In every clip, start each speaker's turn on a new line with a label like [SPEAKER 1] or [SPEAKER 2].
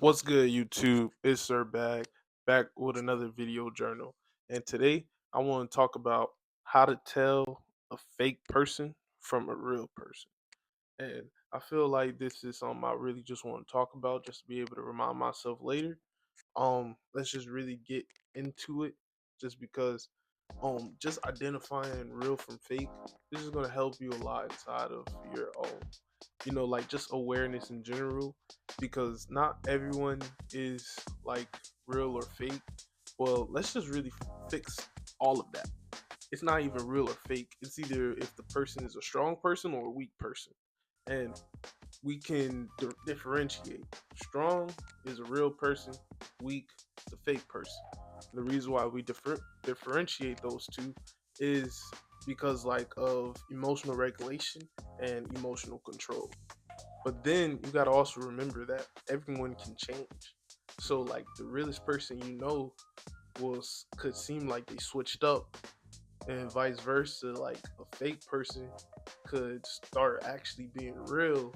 [SPEAKER 1] What's good, YouTube? It's Sir back with another video journal. And today I want to talk about how to tell a fake person from a real person. And I feel like this is something I really just want to talk about just to be able to remind myself later. Let's just really get into it just because just identifying real from fake, this is gonna help you a lot inside of your like just awareness in general, because not everyone is like real or fake. Well, let's just really fix all of that. It's not even real or fake. It's either if the person is a strong person or a weak person. And we can differentiate. Strong is a real person, weak is a fake person. The reason why we differentiate those two is because like of emotional regulation and emotional control. But then you got to also remember that everyone can change. So like the realest person could seem like they switched up, and vice versa. Like a fake person could start actually being real,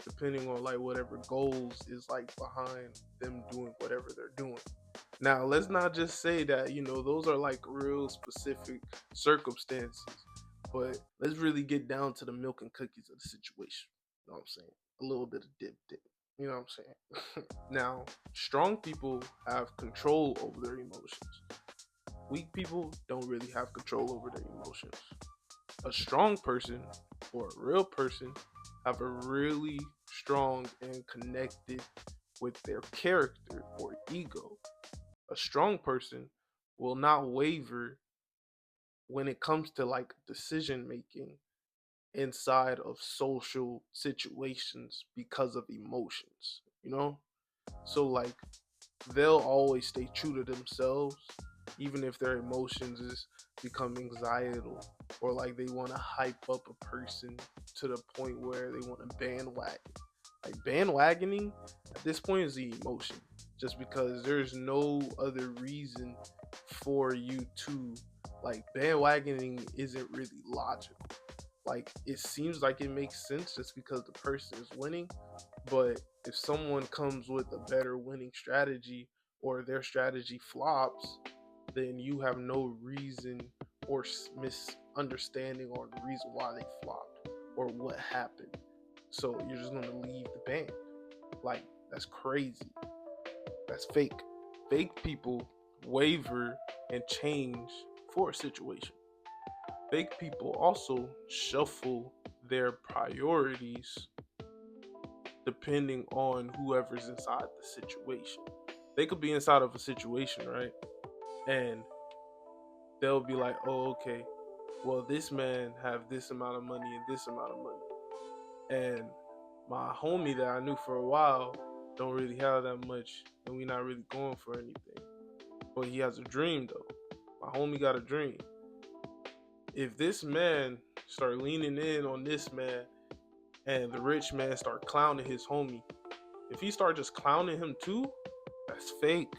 [SPEAKER 1] depending on like whatever goals is like behind them doing whatever they're doing. Now, let's not just say that, those are like real specific circumstances, but let's really get down to the milk and cookies of the situation. You know what I'm saying? A little bit of dip. You know what I'm saying? Now, strong people have control over their emotions. Weak people don't really have control over their emotions. A strong person or a real person have a really strong and connected with their character or ego. A strong person will not waver when it comes to like decision making inside of social situations because of emotions. So like they'll always stay true to themselves, even if their emotions is become anxietal, or like they want to hype up a person to the point where they want to bandwagon. Like bandwagoning at this point is the emotion, just because there's no other reason for you to like bandwagoning isn't really logical. Like it seems like it makes sense just because the person is winning, but if someone comes with a better winning strategy or their strategy flops, then you have no reason or misunderstanding or the reason why they flopped or what happened. So you're just gonna leave the band. Like that's crazy. That's fake. Fake people waver and change for a situation. Fake people also shuffle their priorities depending on whoever's inside the situation. They could be inside of a situation, right? And they'll be like, "Oh, okay. Well, this man have this amount of money and this amount of money, and my homie that I knew for a while don't really have that much, and we not really going for anything. But he has a dream though. My homie got a dream. If this man start leaning in on this man, and the rich man start clowning his homie, if he start just clowning him too, that's fake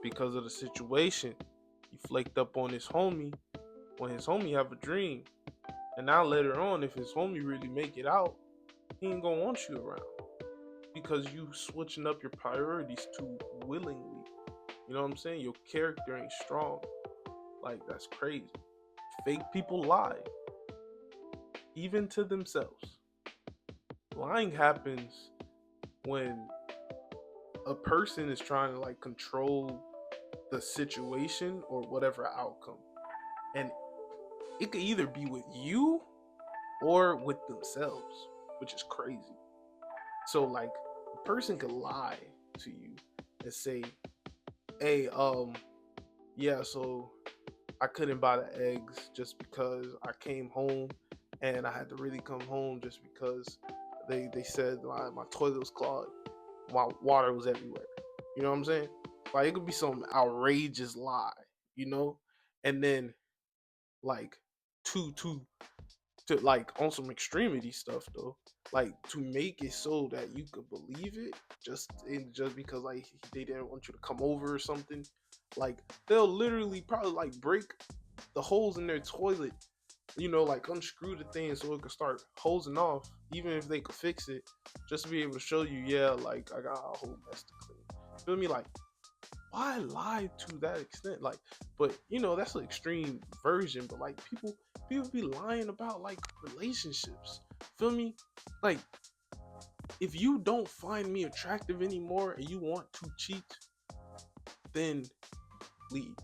[SPEAKER 1] because of the situation. He flaked up on his homie when his homie have a dream. And now later on, if his homie really make it out, he ain't gonna want you around because you switching up your priorities too willingly. You know what I'm saying? Your character ain't strong. Like that's crazy. Fake people lie, even to themselves. Lying happens when a person is trying to like control the situation or whatever outcome. And it could either be with you or with themselves, which is crazy. So like a person could lie to you and say, "Hey, yeah, so I couldn't buy the eggs just because I came home and I had to really come home just because they said my toilet was clogged, my water was everywhere." You know what I'm saying? Like it could be some outrageous lie, and then like to like on some extremity stuff though, like to make it so that you could believe it just because like they didn't want you to come over or something. Like they'll literally probably like break the holes in their toilet like unscrew the thing so it could start hosing off, even if they could fix it, just to be able to show you, yeah, like I got a whole mess to clean. Feel me? Like, why lie to that extent? Like, but that's an extreme version. But like, people be lying about like relationships. Feel me? Like, if you don't find me attractive anymore and you want to cheat, then leave.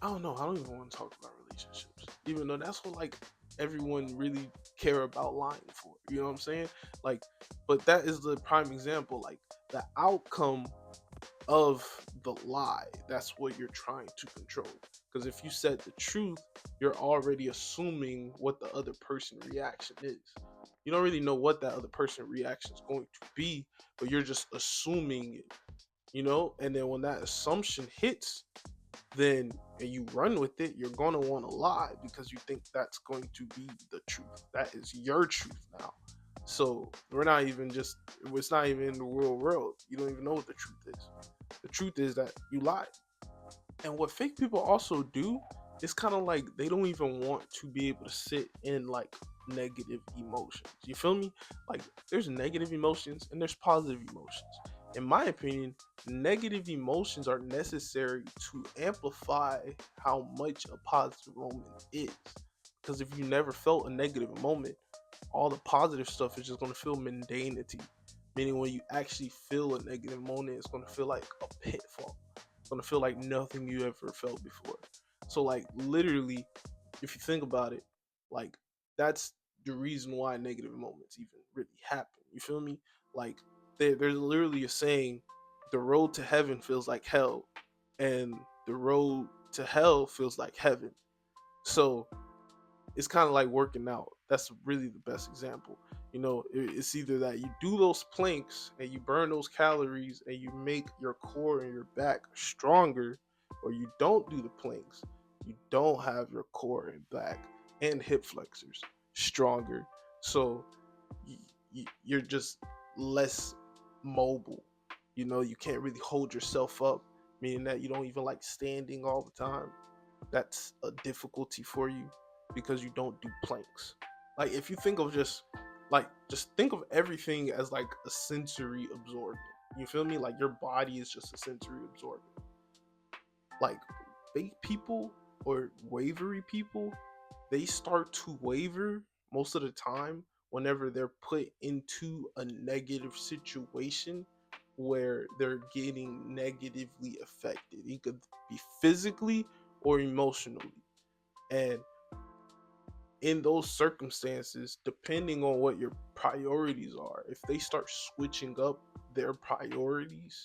[SPEAKER 1] I don't know. I don't even want to talk about relationships, even though that's what like everyone really care about lying for. You know what I'm saying? Like, but that is the prime example. Like the outcome of the lie. That's what you're trying to control. Because if you said the truth, you're already assuming what the other person reaction is. You don't really know what that other person reaction is going to be, but you're just assuming it. And then when that assumption hits, then and you run with it, you're gonna want to lie because you think that's going to be the truth. That is your truth now. So we're not even just it's not even in the real world. You don't even know what the truth is. The truth is that you lied. And what fake people also do is kind of like they don't even want to be able to sit in like negative emotions. You feel me? Like there's negative emotions and there's positive emotions. In my opinion, negative emotions are necessary to amplify how much a positive moment is. Because if you never felt a negative moment, all the positive stuff is just going to feel mundanity. Meaning, when you actually feel a negative moment, it's going to feel like a pitfall. It's going to feel like nothing you ever felt before. So, like, literally, if you think about it, like, that's the reason why negative moments even really happen. You feel me? Like, there's literally a saying, the road to heaven feels like hell, and the road to hell feels like heaven. So, it's kind of like working out. That's really the best example. It's either that you do those planks and you burn those calories and you make your core and your back stronger, or you don't do the planks. You don't have your core and back and hip flexors stronger. So you're just less mobile. You can't really hold yourself up, meaning that you don't even like standing all the time. That's a difficulty for you because you don't do planks. Like if you think of just think of everything as like a sensory absorbent. You feel me? Like your body is just a sensory absorbent. Like fake people or wavery people, they start to waver most of the time whenever they're put into a negative situation where they're getting negatively affected. It could be physically or emotionally. And in those circumstances, depending on what your priorities are, if they start switching up their priorities,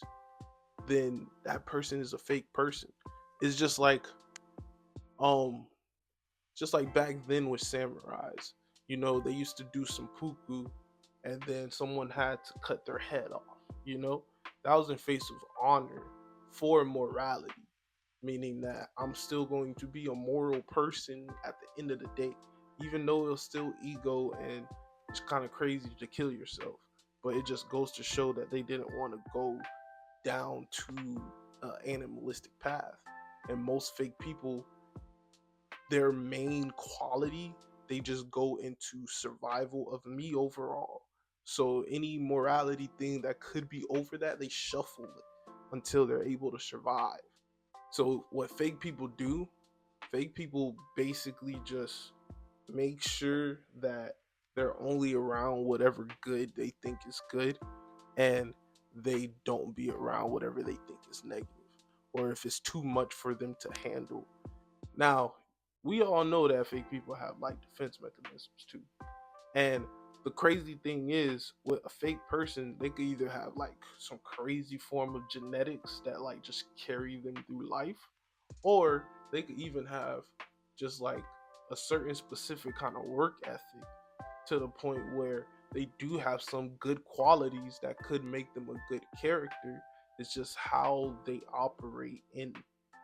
[SPEAKER 1] then that person is a fake person. It's um just like back then with samurais. They used to do some puku and then someone had to cut their head off, you know? That was in face of honor for morality, meaning that I'm still going to be a moral person at the end of the day, even though it's still ego and it's kind of crazy to kill yourself. But it just goes to show that they didn't want to go down to an animalistic path. And most fake people, their main quality, they just go into survival of me overall. So any morality thing that could be over that, they shuffle it until they're able to survive. So what fake people do, fake people basically just make sure that they're only around whatever good they think is good, and they don't be around whatever they think is negative, or if it's too much for them to handle. Now, we all know that fake people have like defense mechanisms too. And the crazy thing is, with a fake person, they could either have like some crazy form of genetics that like just carry them through life, or they could even have just like a certain specific kind of work ethic to the point where they do have some good qualities that could make them a good character. It's just how they operate in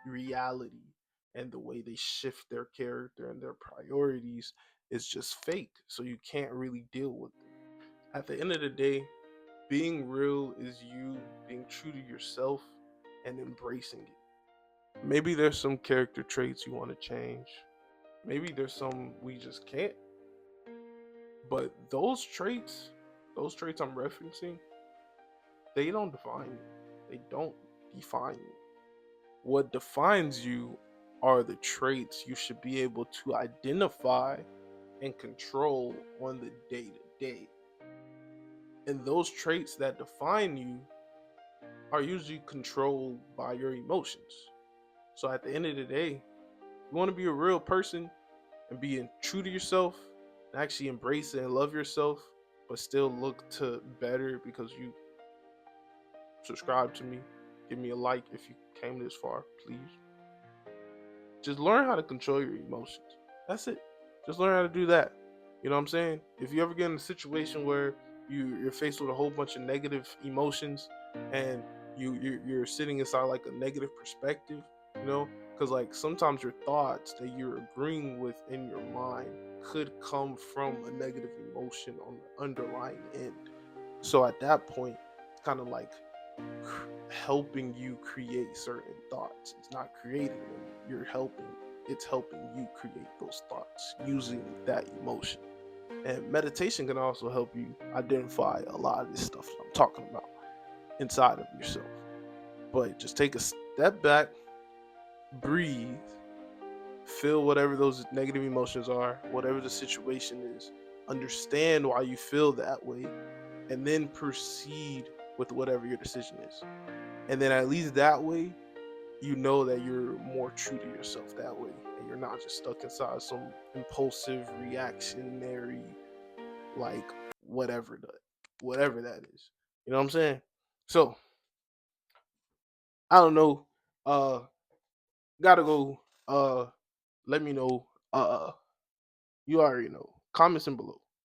[SPEAKER 1] reality and the way they shift their character and their priorities is just fake. So you can't really deal with them. At the end of the day, being real is you being true to yourself and embracing it. Maybe there's some character traits you want to change. Maybe there's some we just can't. But those traits I'm referencing, they don't define you. They don't define you. What defines you are the traits you should be able to identify and control on the day to day. And those traits that define you are usually controlled by your emotions. So at the end of the day, you want to be a real person and being true to yourself and actually embrace and love yourself, but still look to better because you subscribe to me. Give me a like if you came this far, please. Just learn how to control your emotions. That's it. Just learn how to do that. You know what I'm saying? If you ever get in a situation where you're faced with a whole bunch of negative emotions and you're sitting inside like a negative perspective, you know, because like sometimes your thoughts that you're agreeing with in your mind could come from a negative emotion on the underlying end. So at that point, it's kind of like helping you create certain thoughts. It's not creating them. You're helping. It's helping you create those thoughts using that emotion. And meditation can also help you identify a lot of this stuff that I'm talking about inside of yourself. But just take a step back, breathe, feel whatever those negative emotions are, whatever the situation is, understand why you feel that way, and then proceed with whatever your decision is. And then at least that way, you know that you're more true to yourself that way. And you're not just stuck inside some impulsive, reactionary, like whatever that is. You know what I'm saying? So I don't know. Gotta go. Let me know. You already know. Comments in below.